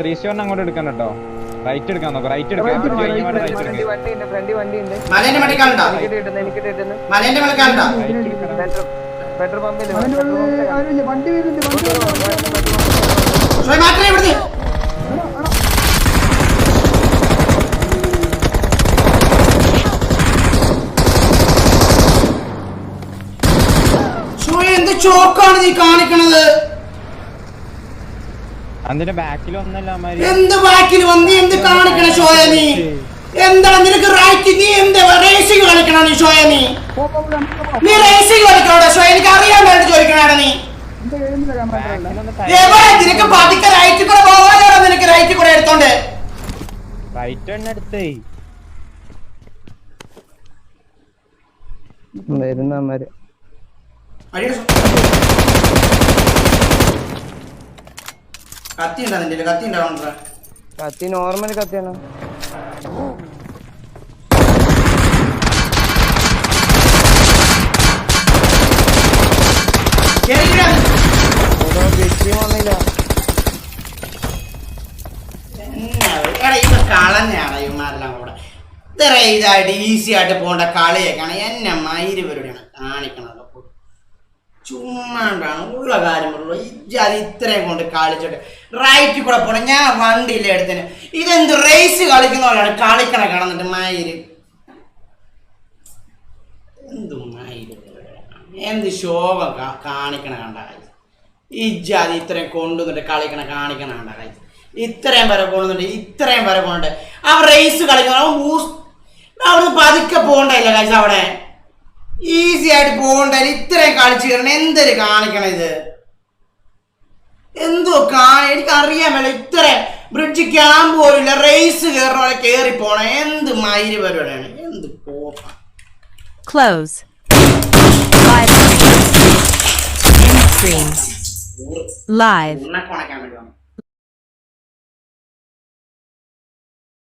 3-1 അങ്ങോട്ട് എടുക്കാൻ കേട്ടോ. റൈറ്റ് എടുക്കാൻ നോക്കാം. റൈറ്റ് എടുക്കാം. വണ്ടി മലേന്റെ മടിക്കാളുണ്ടോ? മലേന്റെ മലക്കാളുണ്ടോ? പെട്രോൾ പമ്പിൽ വണ്ടി വരുന്നുണ്ട്. മാത്രമേ ഇവിടുന്ന് എന്ത് ചോക്കാണ് നീ കാണിക്കണത്? അതിന്റെ ബാക്കിൽ ഒന്നല്ല എന്ത് ബാക്കിൽ വന്ന് എന്ത് കാണിക്കണ ഷോയ നീ? എന്താണ് നിനക്ക് റൈറ്റ്? നീ എന്ത് റേസിംഗ് കളിക്കണ നീ ഷോയ? നീ റേസിംഗ് കളിക്കണോടാ ഷോയ? എനിക്ക് അറിയാൻ വേണ്ടി ചോദിക്കണാടാ നീ. നിനക്ക് പതുക്കെ റൈറ്റ് കൂടെ പോകാനോ? നിനക്ക് റൈറ്റ് കൂടെ എടുത്തോണ്ട് റൈറ്റ് തന്നെ എടുത്തേ വരുന്നമാര് കത്തി ഉണ്ടാകുന്നില്ല. കത്തി ഉണ്ടാവണ്ട. കത്തി നോർമൽ കത്തിയാണ്. കളഞ്ഞാണ് ഇവന്മാരെല്ലാം കൂടെ ഇത്ര ഇതായിട്ട് ഈസി ആയിട്ട് പോകേണ്ട കളിയൊക്കെയാണ് എന്നെ മയിലുപരുടെയാണ് കാണിക്കണത്. ചുമ്മാണ്ടാണ് ഉള്ള കാര്യങ്ങളുള്ളൂ. അത് ഇത്രയും കൊണ്ട് കളിച്ചിട്ട് റൈറ്റ് കൂടെ പോണം. ഞാൻ വണ്ടിയില്ല എടുത്തിന്. ഇതെന്ത് റേസ് കളിക്കുന്ന പോലെയാണ് കളിക്കണ കിടന്നിട്ട് മയില്. എന്ത് മയില് എന്ത് ശോകം കാണിക്കണ കണ്ട ഇജ്ജാതി ഇത്രയും കൊണ്ടുവന്നിട്ട് കളിക്കണ കാണിക്കണ കണ്ട കാര്യം. ഇത്രയും വരെ കൊണ്ടുവന്നിട്ട് ഇത്രയും വരെ കൊണ്ടിട്ട് ആ റേസ് കളിക്കുന്ന അവിടെ പതുക്കെ പോകണ്ടല്ല കാഴ്ച. അവിടെ ഈസി ആയിട്ട് പോകണ്ട. ഇത്രയും കളിച്ചു കയറണം. എന്തൊരു കാണിക്കണം ഇത്? എന്തോ എനിക്കറിയാൻ വേണ്ട. ഇത്രയും ബ്രിഡ്ജ് ക്യാമ്പ് പോലില്ല. റേസ് കയറുന്ന പോലെ കയറി പോണം. എന്ത് മയില് പരിപാടിയാണ്? എന്ത് പോപ്പ. Close. 5 streams. Live. ഉണ്ണക്കൊണക്കാൻ വേണ്ടി വന്നു.